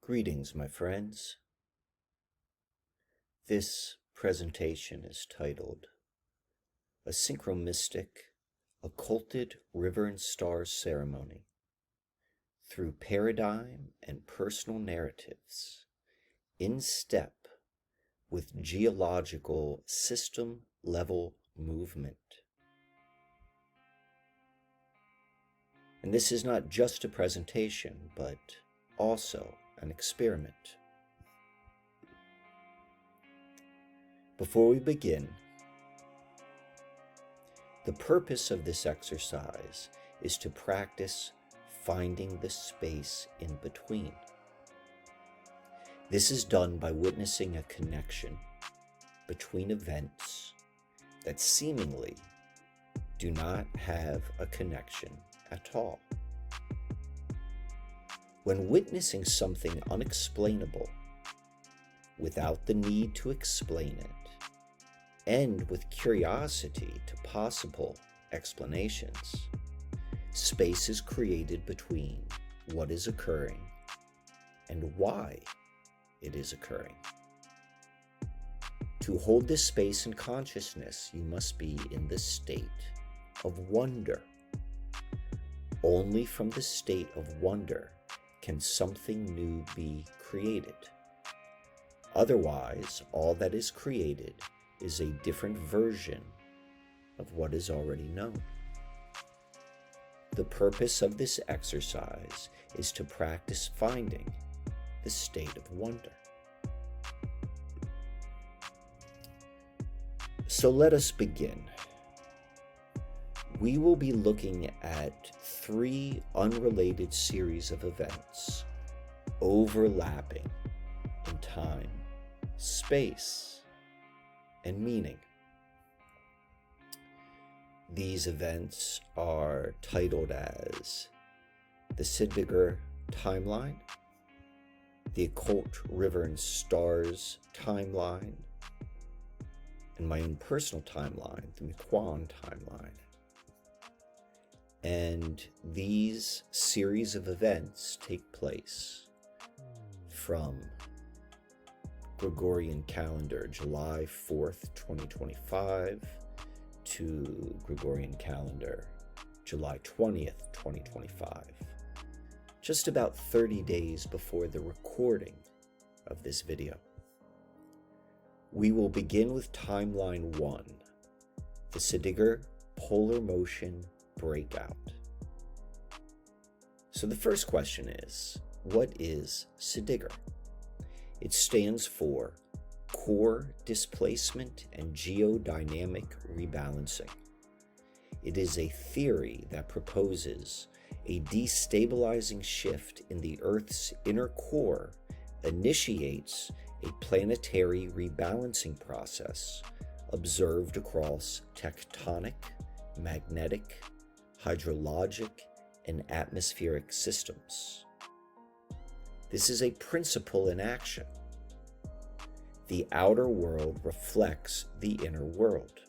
Greetings, my friends. This presentation is titled A Synchromystic, Occulted River and Stars Ceremony Through Paradigm and Personal Narratives in Step with Geological System-Level Movement. And this is not just a presentation, but also an experiment. Before we begin, the purpose of this exercise is to practice finding the space in between. This is done by witnessing a connection between events that seemingly do not have a connection at all. When witnessing something unexplainable, without the need to explain it, and with curiosity to possible explanations, space is created between what is occurring and why it is occurring. To hold this space in consciousness, you must be in the state of wonder. Only from the state of wonder can something new be created. Otherwise, all that is created is a different version of what is already known. The purpose of this exercise is to practice finding the state of wonder. So let us begin. We will be looking at 3 unrelated series of events overlapping in time, space, and meaning. These events are titled as the CDIGR timeline, the Occult River and Stars timeline, and my own personal timeline, the mkwann timeline. And these series of events take place from Gregorian calendar July 4th, 2025 to Gregorian calendar July 20th, 2025, just about 30 days before the recording of this video. We will begin with timeline 1, the CDIGR polar motion breakout. So the first question is, what is CDIGR? It stands for Core Displacement and Geodynamic Rebalancing. It is a theory that proposes a destabilizing shift in the Earth's inner core initiates a planetary rebalancing process observed across tectonic, magnetic, hydrologic, and atmospheric systems. This is a principle in action. The outer world reflects the inner world.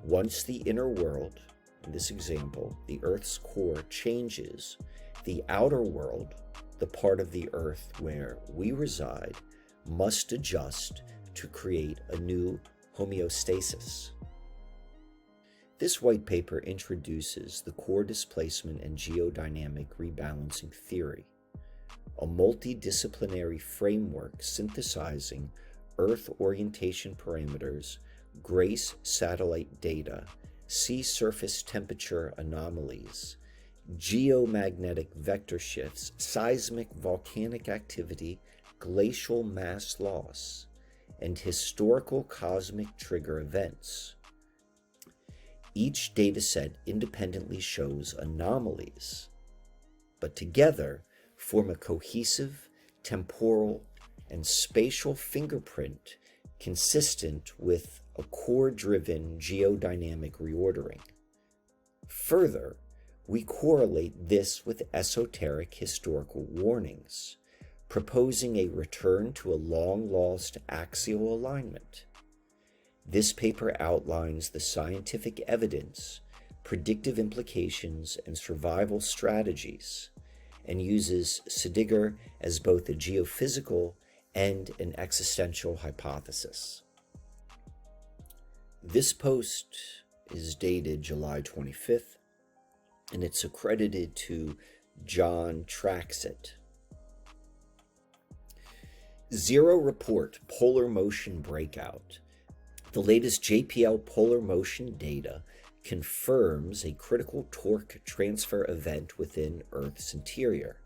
Once the inner world, in this example, the Earth's core, changes, the outer world, the part of the Earth where we reside, must adjust to create a new homeostasis. This white paper introduces the core displacement and geodynamic rebalancing theory, a multidisciplinary framework synthesizing Earth orientation parameters, GRACE satellite data, sea surface temperature anomalies, geomagnetic vector shifts, seismic volcanic activity, glacial mass loss, and historical cosmic trigger events. Each dataset independently shows anomalies, but together form a cohesive, temporal, and spatial fingerprint consistent with a core-driven geodynamic reordering. Further, we correlate this with esoteric historical warnings, proposing a return to a long-lost axial alignment. This paper outlines the scientific evidence, predictive implications, and survival strategies, and uses CDIGR as both a geophysical and an existential hypothesis. This post is dated July 25th, and it's accredited to John Traxett. Zero report polar motion breakout. The latest JPL polar motion data confirms a critical torque transfer event within Earth's interior.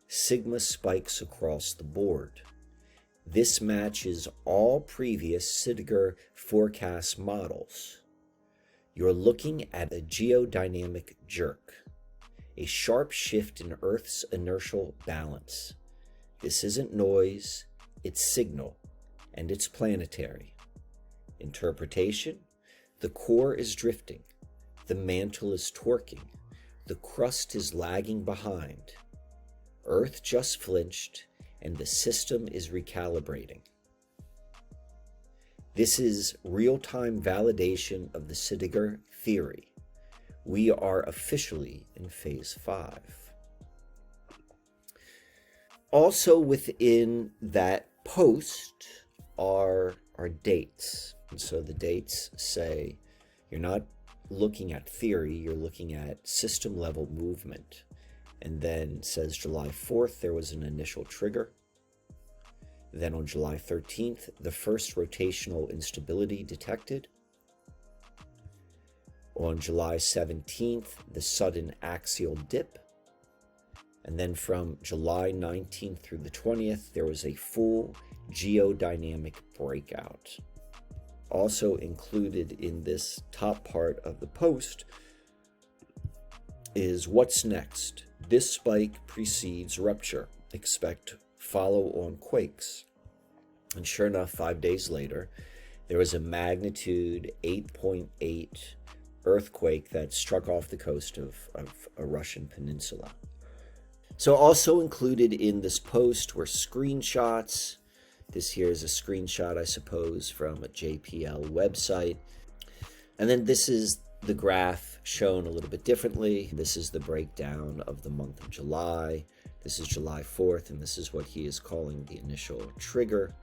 Sigma spikes across the board. This matches all previous CDIGR forecast models. You're looking at a geodynamic jerk, a sharp shift in Earth's inertial balance. This isn't noise, it's signal, and it's planetary. Interpretation: the core is drifting, the mantle is torquing, the crust is lagging behind. Earth just flinched, and the system is recalibrating. This is real-time validation of the CDIGR theory. We are officially in phase 5. Also within that post are dates. And so the dates say you're not looking at theory, you're looking at system level movement. And then says July 4th, there was an initial trigger. Then on July 13th, the first rotational instability detected. On July 17th, the sudden axial dip. And then from July 19th through the 20th, there was a full geodynamic breakout. Also included in this top part of the post is what's next. This spike precedes rupture. Expect follow-on quakes. And sure enough, 5 days later, there was a magnitude 8.8 earthquake that struck off the coast of a Russian peninsula. So also included in this post were screenshots. This here is a screenshot, I suppose, from a JPL website. And then this is the graph shown a little bit differently. This is the breakdown of the month of July. This is July 4th, and this is what he is calling the initial trigger.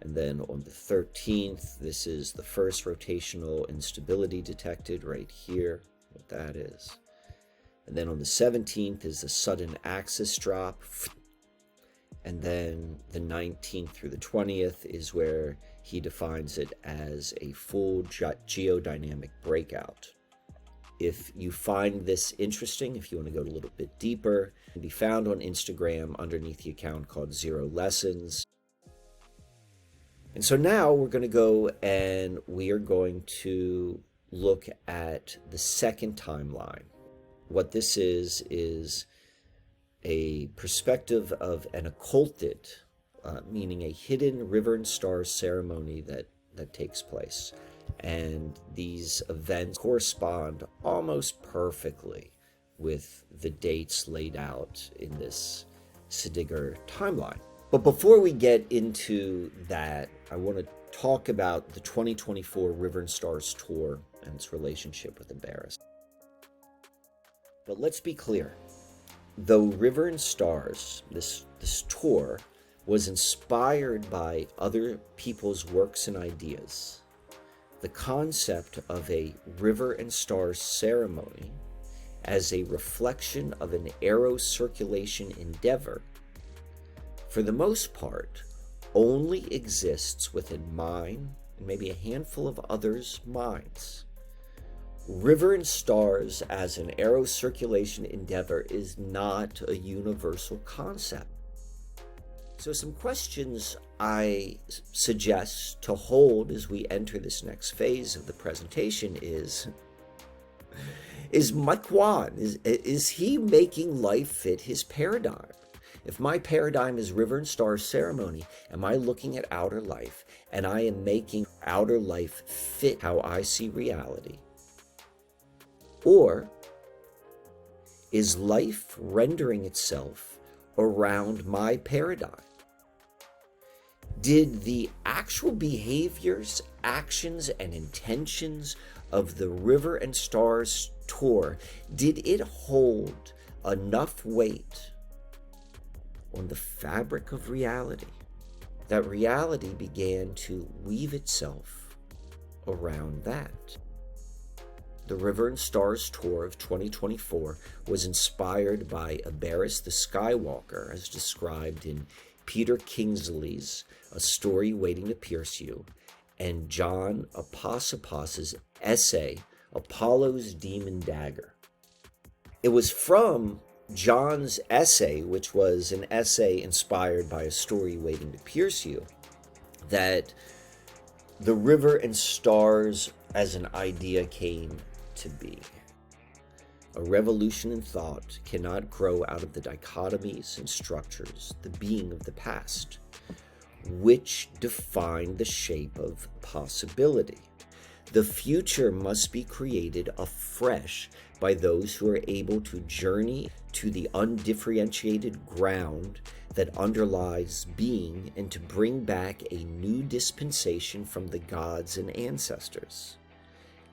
And then on the 13th, this is the first rotational instability detected right here, what that is. And then on the 17th is the sudden axis drop. And then the 19th through the 20th is where he defines it as a full geodynamic breakout. If you find this interesting, if you want to go a little bit deeper, it can be found on Instagram underneath the account called Zero Lessons. And so now we're going to go and we are going to look at the second timeline. What this is a perspective of an occulted, meaning a hidden river and stars ceremony that takes place. And these events correspond almost perfectly with the dates laid out in this CDIGR timeline. But before we get into that, I want to talk about the 2024 River and Stars Tour and its relationship with Embarrass. But let's be clear. Though River and Stars, this tour, was inspired by other people's works and ideas, the concept of a River and Stars ceremony as a reflection of an aerocirculation endeavor, for the most part, only exists within mine and maybe a handful of others' minds. River and Stars as an aerocirculation endeavor is not a universal concept. So some questions I suggest to hold as we enter this next phase of the presentation is mkwann, is he making life fit his paradigm? If my paradigm is River and Stars ceremony, am I looking at outer life and I am making outer life fit how I see reality? Or is life rendering itself around my paradigm? Did the actual behaviors, actions, and intentions of the River and Stars tour, did it hold enough weight on the fabric of reality. That reality began to weave itself around that. The River and Stars tour of 2024 was inspired by Eberus the Skywalker, as described in Peter Kingsley's A Story Waiting to Pierce You, and John Apasipos's essay, Apollo's Demon Dagger. It was from John's essay, which was an essay inspired by A Story Waiting to Pierce You, that the River and Stars as an idea came to be. A revolution in thought cannot grow out of the dichotomies and structures, the being of the past, which define the shape of possibility. The future must be created afresh by those who are able to journey to the undifferentiated ground that underlies being and to bring back a new dispensation from the gods and ancestors.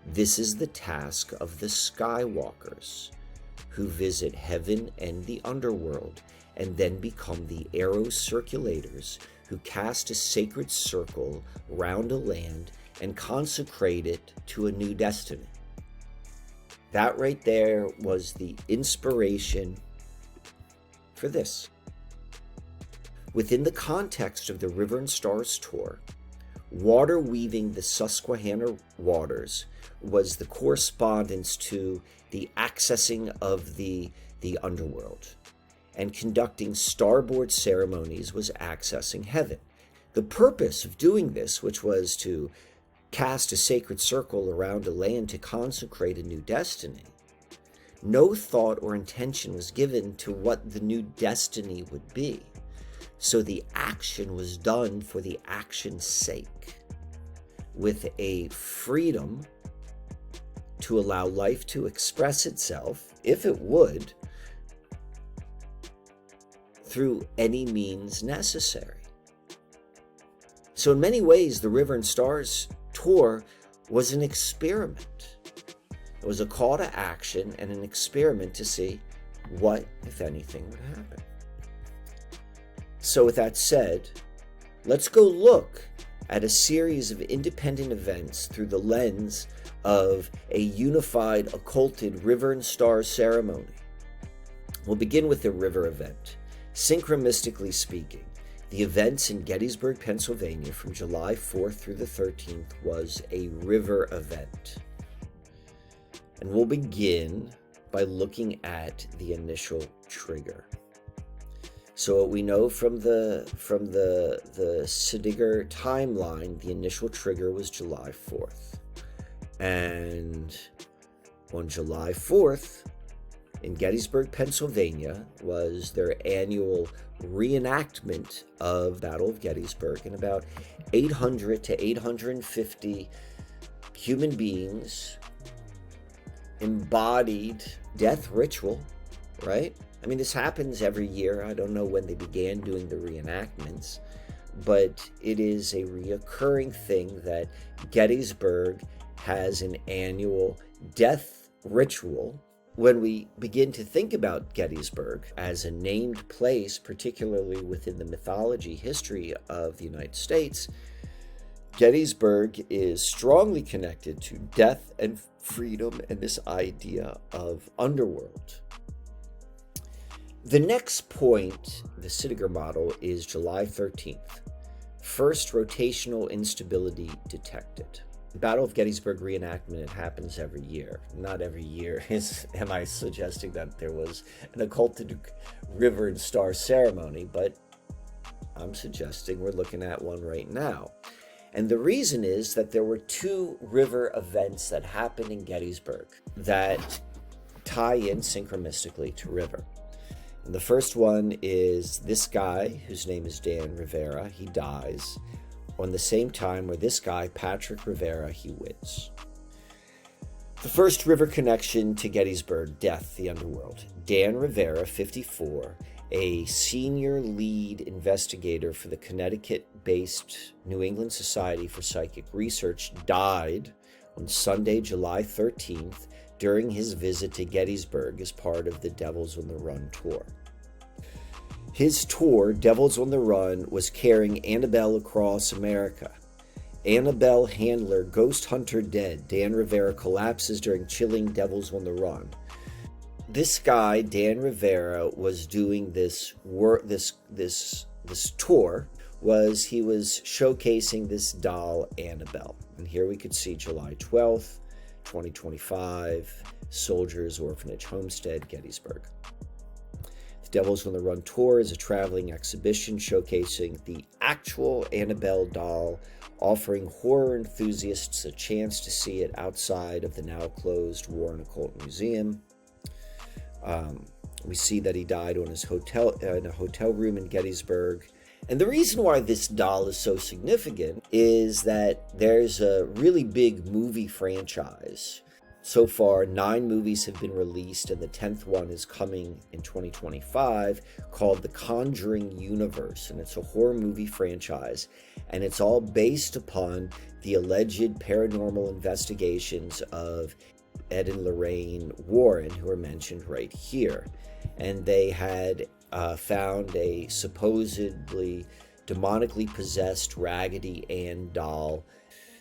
This is the task of the Skywalkers, who visit heaven and the underworld and then become the arrow circulators who cast a sacred circle round a land and consecrate it to a new destiny. That right there was the inspiration for this. Within the context of the River and Stars tour, water weaving the Susquehanna waters was the correspondence to the accessing of the underworld, and conducting starboard ceremonies was accessing heaven. The purpose of doing this, which was to cast a sacred circle around a land to consecrate a new destiny, no thought or intention was given to what the new destiny would be. So the action was done for the action's sake, with a freedom to allow life to express itself, if it would, through any means necessary. So in many ways, the River and Stars tour was an experiment. It was a call to action and an experiment to see what, if anything, would happen. So with that said, let's go look at a series of independent events through the lens of a unified occulted River and Stars ceremony. We'll begin with the river event. Synchromystically speaking, the events in Gettysburg, Pennsylvania from July 4th through the 13th was a river event. And we'll begin by looking at the initial trigger. So what we know from the CDIGR timeline, the initial trigger was July 4th. And on July 4th, in Gettysburg, Pennsylvania, was their annual reenactment of Battle of Gettysburg, and about 800 to 850 human beings embodied death ritual, right? I mean, this happens every year. I don't know when they began doing the reenactments, but it is a reoccurring thing that Gettysburg has an annual death ritual. When we begin to think about Gettysburg as a named place, particularly within the mythology history of the United States, Gettysburg is strongly connected to death and freedom and this idea of underworld. The next point, the CDIGR model, is July 13th. First rotational instability detected. The Battle of Gettysburg reenactment, it happens every year. Not every year am I suggesting that there was an occulted River and Star ceremony, but I'm suggesting we're looking at one right now. And the reason is that there were two river events that happened in Gettysburg that tie in synchromystically to river. And the first one is this guy, whose name is Dan Rivera. He dies on the same time where this guy, Patrick Rivera, he wins. The first river connection to Gettysburg, death, the underworld. Dan Rivera, 54, a senior lead investigator for the Connecticut-based New England Society for Psychic Research, died on Sunday, July 13th, during his visit to Gettysburg as part of the Devils on the Run tour. His tour, Devils on the Run, was carrying Annabelle across America. Annabelle handler, ghost hunter dead. Dan Rivera collapses during chilling Devils on the Run. This guy, Dan Rivera, was doing this tour. He was showcasing this doll, Annabelle. And here we could see July 12th, 2025, Soldiers Orphanage Homestead, Gettysburg. The Devils on the Run tour is a traveling exhibition showcasing the actual Annabelle doll, offering horror enthusiasts a chance to see it outside of the now closed War and Occult Museum. We see that he died in a hotel room in Gettysburg. And the reason why this doll is so significant is that there's a really big movie franchise. So far, 9 movies have been released, and the 10th one is coming in 2025, called The Conjuring Universe. And it's a horror movie franchise, and it's all based upon the alleged paranormal investigations of Ed and Lorraine Warren, who are mentioned right here. And they had found a supposedly demonically possessed Raggedy Ann doll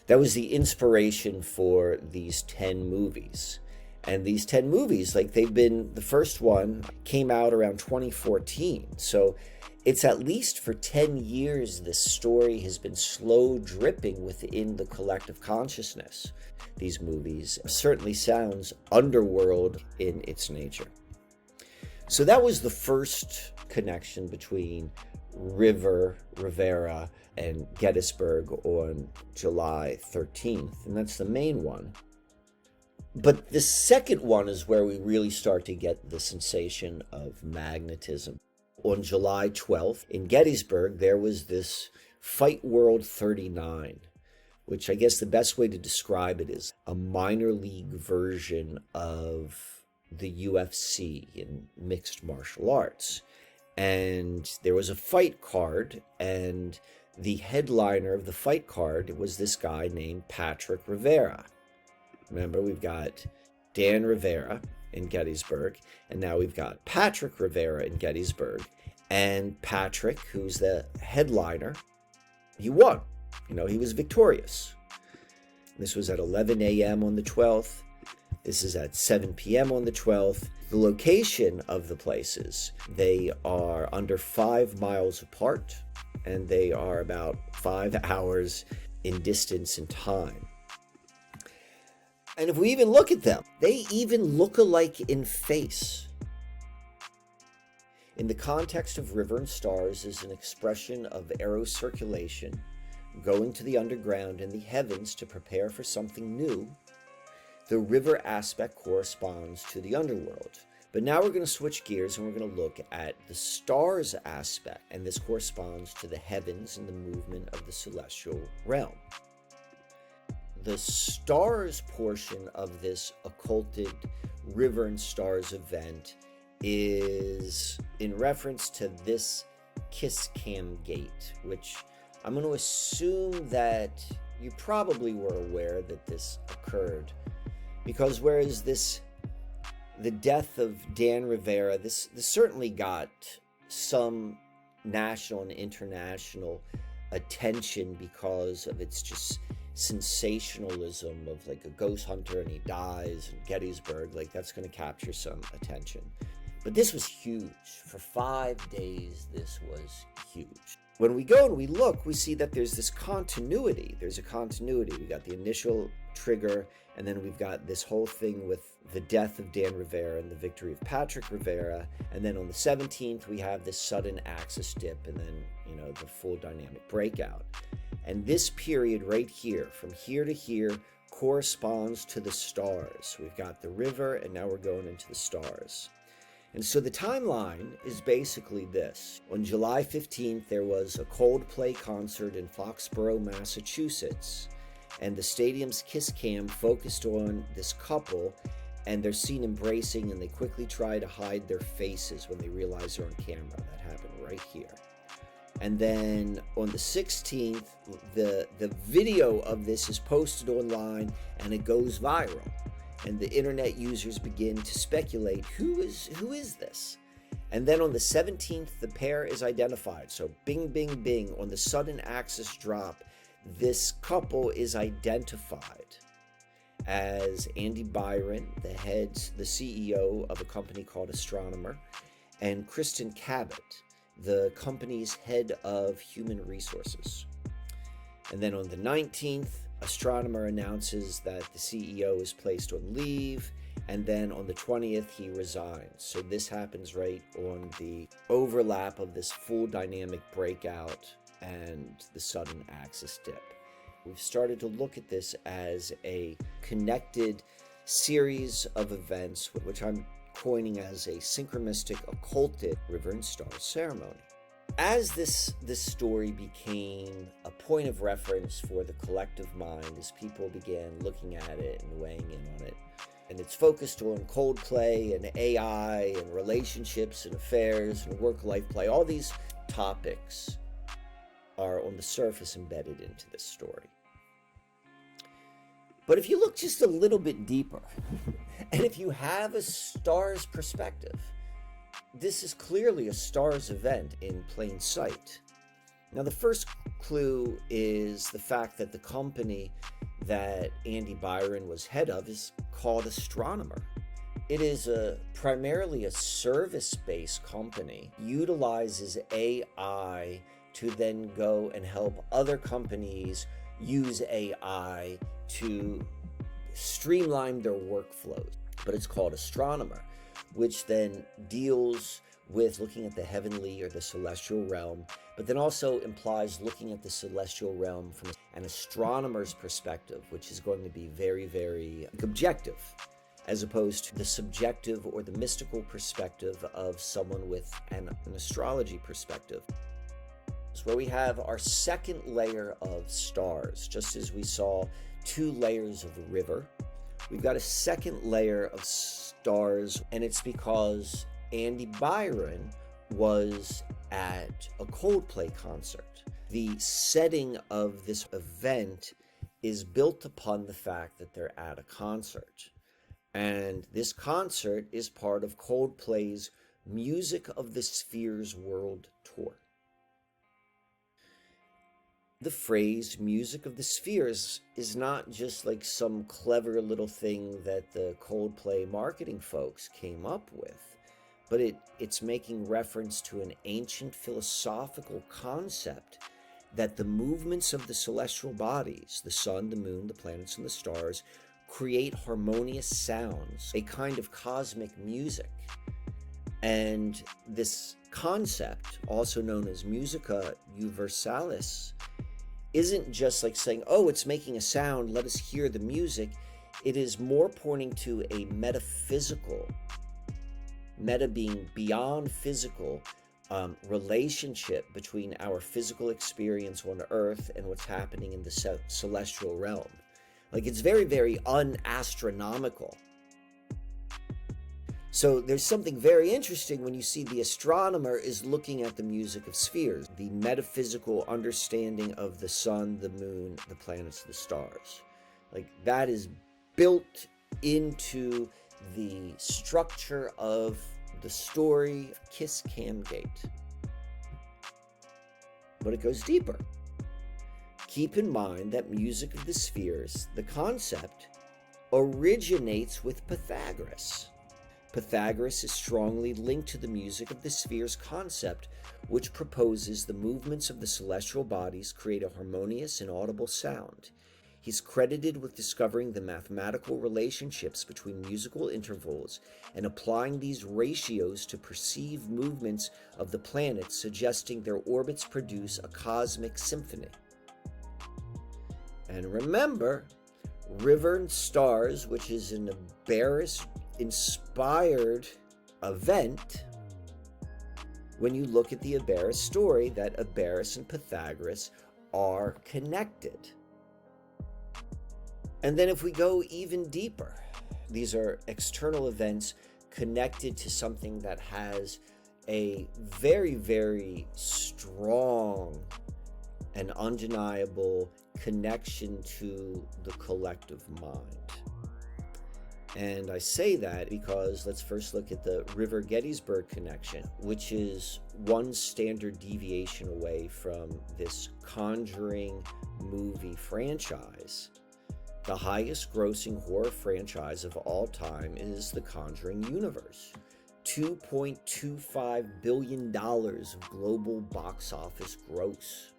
that was the inspiration for these 10 movies. And these 10 movies, the first one came out around 2014. So it's at least for 10 years this story has been slow dripping within the collective consciousness. These movies certainly sounds underworld in its nature. So that was the first connection between Rivera and Gettysburg on July 13th, and that's the main one. But the second one is where we really start to get the sensation of magnetism. On July 12th in Gettysburg, there was this Fight World 39, which I guess the best way to describe it is a minor league version of the UFC in mixed martial arts. And there was a fight card, and the headliner of the fight card was this guy named Patrick Rivera. Remember, we've got Dan Rivera in Gettysburg, and now we've got Patrick Rivera in Gettysburg. And Patrick, who's the headliner, he won. He was victorious. This was at 11 a.m. on the 12th. This is at 7 p.m. on the 12th. The location of the places, they are under 5 miles apart, and they are about 5 hours in distance and time. And if we even look at them, they even look alike in face. In the context of River and Stars is an expression of aero circulation, going to the underground and the heavens to prepare for something new. The river aspect corresponds to the underworld. But now we're going to switch gears and we're going to look at the stars aspect, and this corresponds to the heavens and the movement of the celestial realm. The stars portion of this occulted River and Stars event is in reference to this kiss cam gate, which I'm going to assume that you probably were aware that this occurred. Because whereas the death of Dan Rivera, this certainly got some national and international attention because of its just sensationalism of a ghost hunter and he dies in Gettysburg. That's going to capture some attention. But this was huge. For 5 days, this was huge. When we go and we look, we see that there's this continuity. There's a continuity. We got the initial trigger, and then we've got this whole thing with the death of Dan Rivera and the victory of Patrick Rivera. And then on the 17th, we have this sudden axis dip, and then, the full dynamic breakout. And this period right here, from here to here, corresponds to the stars. We've got the river, and now we're going into the stars. And so the timeline is basically this. On July 15th, there was a Coldplay concert in Foxborough, Massachusetts. And the stadium's kiss cam focused on this couple, and they're seen embracing, and they quickly try to hide their faces when they realize they're on camera. That happened right here. And then on the 16th, the video of this is posted online, and it goes viral. And the internet users begin to speculate, who is this? And then on the 17th, the pair is identified. So bing, bing, bing, on the sudden axis drop, this couple is identified as Andy Byron, the CEO of a company called Astronomer, and Kristen Cabot, the company's head of human resources. And then on the 19th, Astronomer announces that the CEO is placed on leave, and then on the 20th, he resigns. So this happens right on the overlap of this full dynamic breakout and the sudden axis dip. We've started to look at this as a connected series of events, which I'm coining as a syncromystic occulted river and stars ceremony. As this story became a point of reference for the collective mind, as people began looking at it and weighing in on it, and it's focused on Coldplay and AI and relationships and affairs and work-life play, all these topics are on the surface embedded into this story. But if you look just a little bit deeper, and if you have a star's perspective, this is clearly a star's event in plain sight. Now, the first clue is the fact that the company that Andy Byron was head of is called Astronomer. It is primarily a service-based company, utilizes AI to then go and help other companies use AI to streamline their workflows. But it's called Astronomer, which then deals with looking at the heavenly or the celestial realm, but then also implies looking at the celestial realm from an astronomer's perspective, which is going to be very, very objective, as opposed to the subjective or the mystical perspective of someone with an astrology perspective. Where we have our second layer of stars, just as we saw 2 layers of the river, we've got a second layer of stars, and it's because Andy Byron was at a Coldplay concert. The setting of this event is built upon the fact that they're at a concert. And this concert is part of Coldplay's Music of the Spheres World Tour. The phrase music of the spheres is not just like some clever little thing that the Coldplay marketing folks came up with, but it's making reference to an ancient philosophical concept that the movements of the celestial bodies, the sun, the moon, the planets, and the stars, create harmonious sounds, a kind of cosmic music. And this concept, also known as musica universalis, isn't just like saying, oh, it's making a sound, let us hear the music. It is more pointing to a metaphysical, meta being beyond physical, relationship between our physical experience on Earth and what's happening in the celestial realm. Like, it's very, very unastronomical. So there's something very interesting when you see the astronomer is looking at the music of spheres, the metaphysical understanding of the sun, the moon, the planets, the stars. Like, that is built into the structure of the story of Kiss Cam Gate. But it goes deeper. Keep in mind that music of the spheres, the concept, originates with Pythagoras. Pythagoras is strongly linked to the music of the spheres concept, which proposes the movements of the celestial bodies create a harmonious and audible sound. He's credited with discovering the mathematical relationships between musical intervals and applying these ratios to perceive movements of the planets, suggesting their orbits produce a cosmic symphony. And remember, River and Stars, which is an Abaris-inspired event, when you look at the Abaris story, that Abaris and Pythagoras are connected. And then if we go even deeper, these are external events connected to something that has a very, very strong and undeniable connection to the collective mind. And I say that because let's first look at the River Gettysburg connection, which is one standard deviation away from this Conjuring movie franchise. The highest grossing horror franchise of all time is the Conjuring universe. $2.25 billion of global box office gross.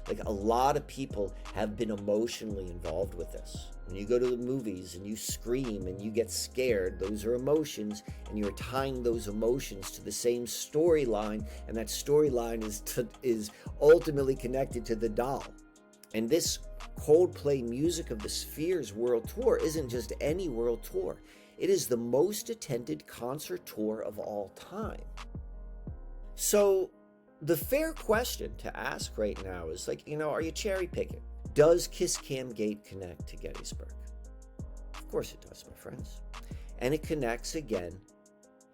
Like, a lot of people have been emotionally involved with this. When you go to the movies and you scream and you get scared, those are emotions, and you're tying those emotions to the same storyline, and that storyline is ultimately connected to the doll. And this Coldplay Music of the Spheres World Tour isn't just any world tour. It is the most attended concert tour of all time. So the fair question to ask right now is, like, are you cherry picking? Does Kiss Cam Gate connect to Gettysburg? Of course it does, my friends. And it connects again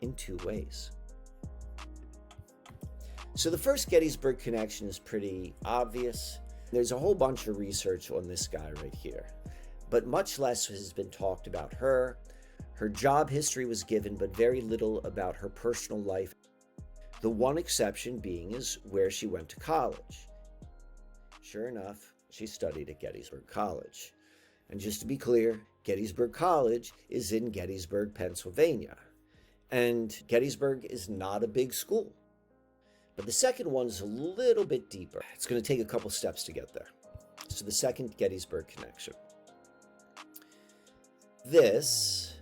in two ways. So the first Gettysburg connection is pretty obvious. There's a whole bunch of research on this guy right here, but much less has been talked about her. Her job history was given, but very little about her personal life. The one exception being is where she went to college. Sure enough, she studied at Gettysburg College. And just to be clear, Gettysburg College is in Gettysburg, Pennsylvania. And Gettysburg is not a big school. But the second one's a little bit deeper. It's going to take a couple steps to get there. So the second Gettysburg connection. This,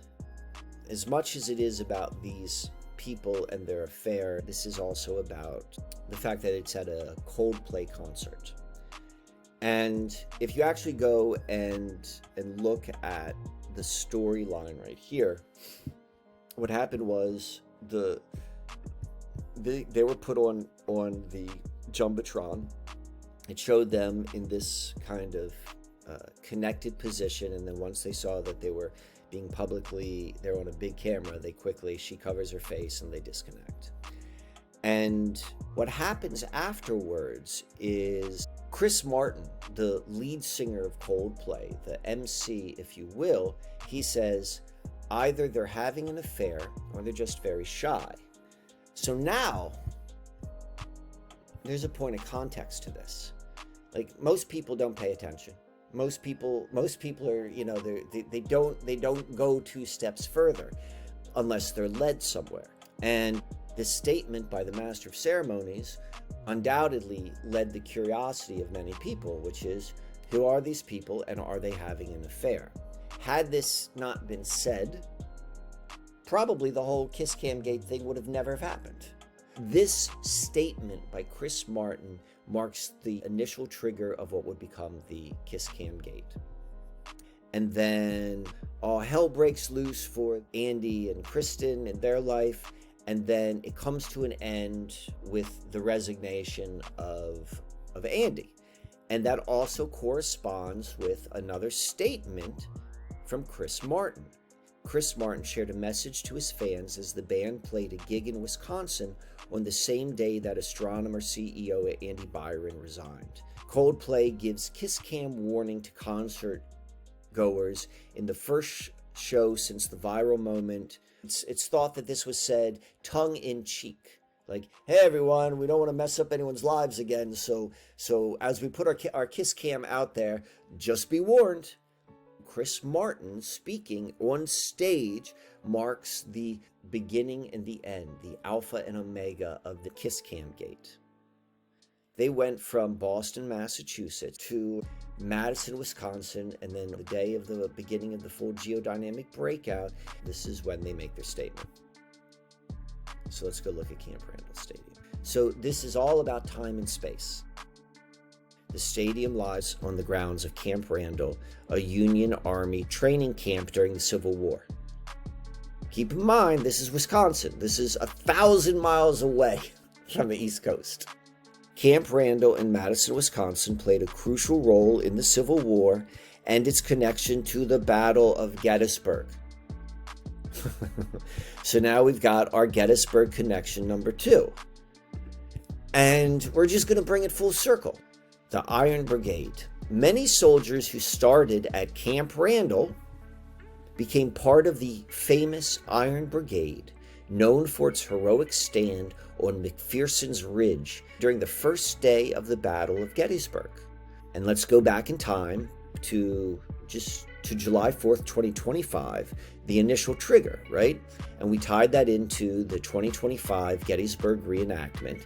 as much as it is about these people and their affair, this is also about the fact that it's at a Coldplay concert. And if you actually go and look at the storyline right here, what happened was they were put on the Jumbotron. It showed them in this kind of connected position, and then once they saw that they were being they're on a big camera, she covers her face and they disconnect. And what happens afterwards is Chris Martin, the lead singer of Coldplay, the MC, if you will, he says either they're having an affair or they're just very shy. So now there's a point of context to this. Like, most people don't pay attention. Most people are, they don't go two steps further unless they're led somewhere. And this statement by the Master of Ceremonies undoubtedly led the curiosity of many people, which is, who are these people and are they having an affair? Had this not been said, probably the whole Kiss Cam Gate thing would have never happened. This statement by Chris Martin marks the initial trigger of what would become the Kiss Cam Gate. And then all hell breaks loose for Andy and Kristen and their life. And then it comes to an end with the resignation of Andy. And that also corresponds with another statement from Chris Martin. Chris Martin shared a message to his fans as the band played a gig in Wisconsin on the same day that astronomer CEO Andy Byron resigned. Coldplay gives Kiss Cam warning to concert goers in the first show since the viral moment. It's thought that this was said tongue-in-cheek. Like, hey everyone, we don't want to mess up anyone's lives again, so as we put our Kiss Cam out there, just be warned. Chris Martin speaking on stage marks the beginning and the end, the alpha and omega of the Kiss Cam Gate. They went from Boston, Massachusetts to Madison, Wisconsin, and then the day of the beginning of the full geodynamic breakout, this is when they make their statement. So let's go look at Camp Randall Stadium. So this is all about time and space. The stadium lies on the grounds of Camp Randall, a Union Army training camp during the Civil War. Keep in mind, this is Wisconsin. This is 1,000 miles away from the East Coast. Camp Randall in Madison, Wisconsin played a crucial role in the Civil War and its connection to the Battle of Gettysburg. So now we've got our Gettysburg connection number 2. And we're just going to bring it full circle. The Iron Brigade. Many soldiers who started at Camp Randall became part of the famous Iron Brigade, known for its heroic stand on McPherson's Ridge during the first day of the Battle of Gettysburg. And let's go back in time to July 4th, 2025, the initial trigger, right? And we tied that into the 2025 Gettysburg reenactment.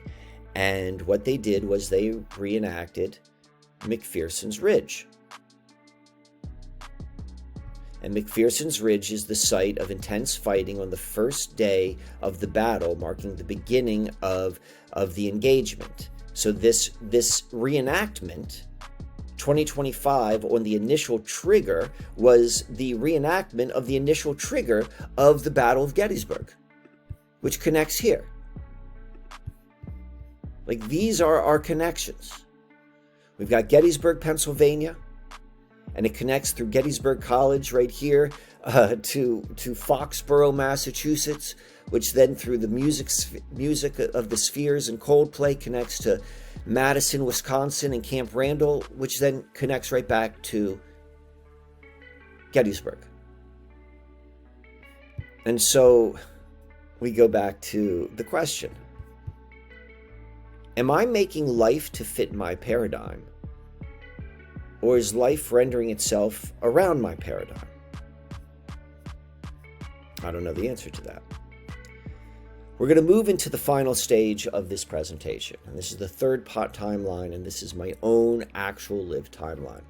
And what they did was they reenacted McPherson's Ridge. And McPherson's Ridge is the site of intense fighting on the first day of the battle, marking the beginning of the engagement. So this reenactment, 2025, on the initial trigger, was the reenactment of the initial trigger of the Battle of Gettysburg, which connects here. Like, these are our connections. We've got Gettysburg, Pennsylvania, and it connects through Gettysburg College right here to Foxborough, Massachusetts, which then through the music of the Spheres and Coldplay connects to Madison, Wisconsin, and Camp Randall, which then connects right back to Gettysburg. And so we go back to the question: am I making life to fit my paradigm? Or is life rendering itself around my paradigm? I don't know the answer to that. We're going to move into the final stage of this presentation. And this is the third timeline, and this is my own actual lived timeline.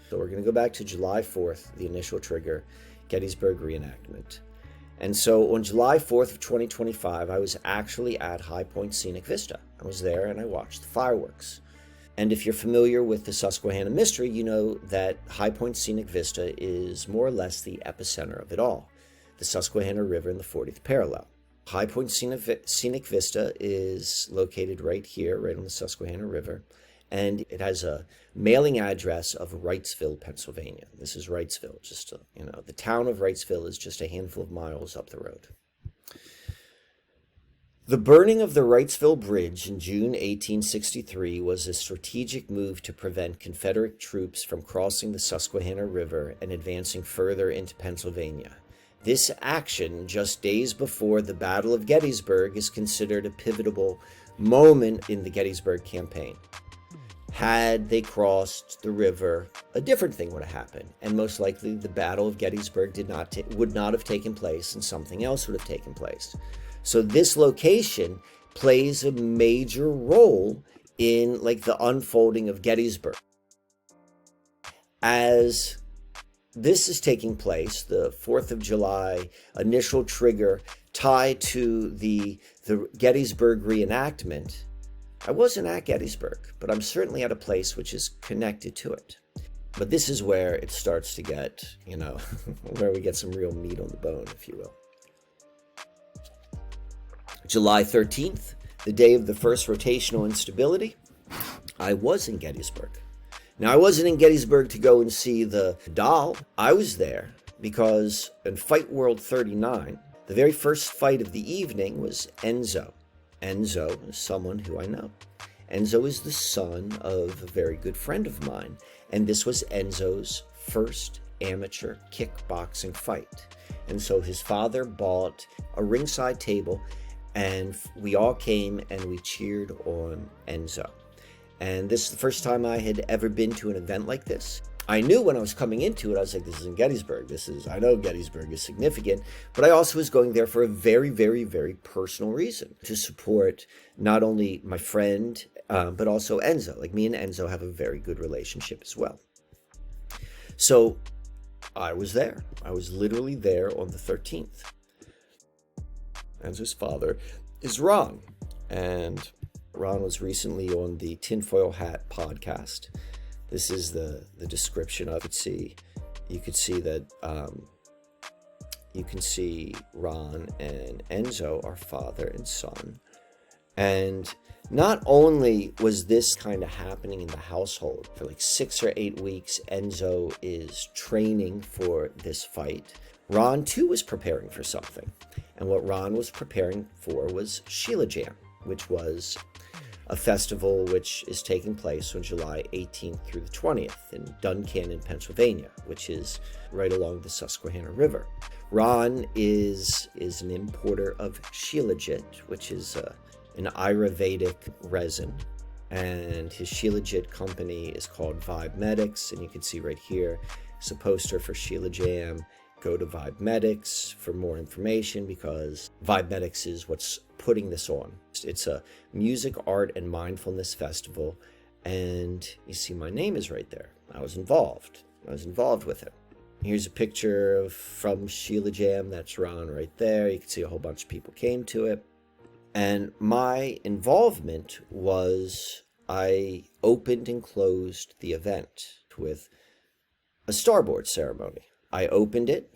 So we're going to go back to July 4th, the initial trigger, Gettysburg reenactment. And so on July 4th of 2025, I was actually at High Point Scenic Vista. I was there and I watched the fireworks. And if you're familiar with the Susquehanna mystery, you know that High Point Scenic Vista is more or less the epicenter of it all, the Susquehanna River in the 40th parallel. High Point Scenic Vista is located right here, right on the Susquehanna River, and it has a mailing address of Wrightsville, Pennsylvania. This is Wrightsville, the town of Wrightsville is just a handful of miles up the road. The burning of the Wrightsville Bridge in June 1863 was a strategic move to prevent Confederate troops from crossing the Susquehanna River and advancing further into Pennsylvania. This action, just days before the Battle of Gettysburg, is considered a pivotal moment in the Gettysburg campaign. Had they crossed the river, a different thing would have happened, and most likely the Battle of Gettysburg would not have taken place, and something else would have taken place. So this location plays a major role in the unfolding of Gettysburg. As this is taking place, the 4th of July initial trigger tied to the Gettysburg reenactment, I wasn't at Gettysburg, but I'm certainly at a place which is connected to it. But this is where it starts to get, where we get some real meat on the bone, if you will. July 13th, the day of the first rotational instability, I was in Gettysburg. Now, I wasn't in Gettysburg to go and see the doll. I was there because in Fight World 39, the very first fight of the evening was Enzo. Enzo is someone who I know. Enzo is the son of a very good friend of mine, and this was Enzo's first amateur kickboxing fight. And so his father bought a ringside table, and we all came and we cheered on Enzo. And this is the first time I had ever been to an event like this. I knew when I was coming into it, I was like, this is in Gettysburg. I know Gettysburg is significant, but I also was going there for a very, very, very personal reason, to support not only my friend, but also Enzo. Me and Enzo have a very good relationship as well. So I was there. I was literally there on the 13th. Enzo's father is Ron, and Ron was recently on the Tinfoil Hat podcast. This is the description of it. You could see that you can see Ron and Enzo are father and son. And not only was this kind of happening in the household for 6 or 8 weeks, Enzo is training for this fight. Ron too was preparing for something. And what Ron was preparing for was Sheila Jam, which was a festival which is taking place on July 18th through the 20th in Duncannon, Pennsylvania, which is right along the Susquehanna River. Ron is an importer of shilajit, which is an Ayurvedic resin, and his shilajit company is called Vibemedics, and you can see right here, it's a poster for Sheila Jam. Go to Vibemedics for more information, because Vibemedics is what's putting this on. It's a music, art, and mindfulness festival, and you see my name is right there. I was involved with it. Here's a picture from Sheila Jam. That's Ron right there. You can see a whole bunch of people came to it. And my involvement was I opened and closed the event with a starboard ceremony. I opened it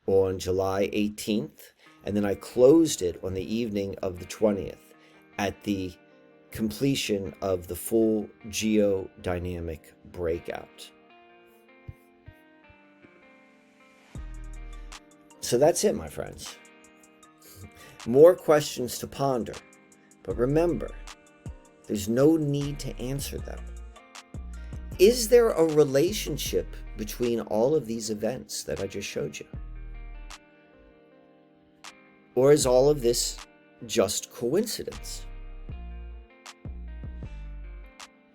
on July 18th, and then I closed it on the evening of the 20th at the completion of the full geodynamic breakout. So that's it, my friends. More questions to ponder, but remember, there's no need to answer them. Is there a relationship between all of these events that I just showed you? Or is all of this just coincidence?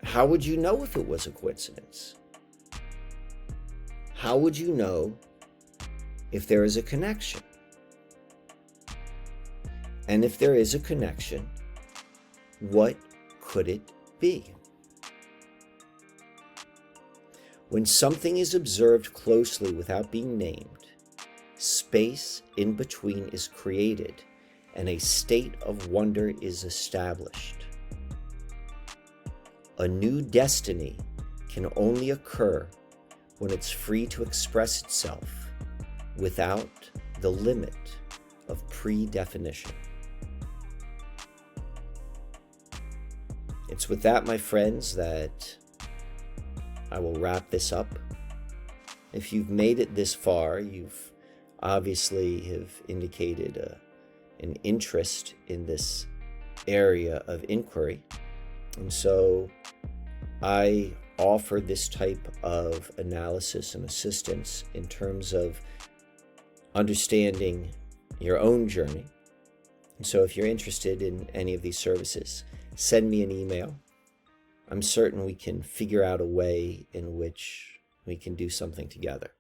How would you know if it was a coincidence? How would you know if there is a connection? And if there is a connection, what could it be? When something is observed closely without being named, space in between is created and a state of wonder is established. A new destiny can only occur when it's free to express itself without the limit of predefinition. It's with that, my friends, that I will wrap this up. If you've made it this far, you've obviously have indicated an interest in this area of inquiry. And so I offer this type of analysis and assistance in terms of understanding your own journey. And so if you're interested in any of these services, send me an email. I'm certain we can figure out a way in which we can do something together.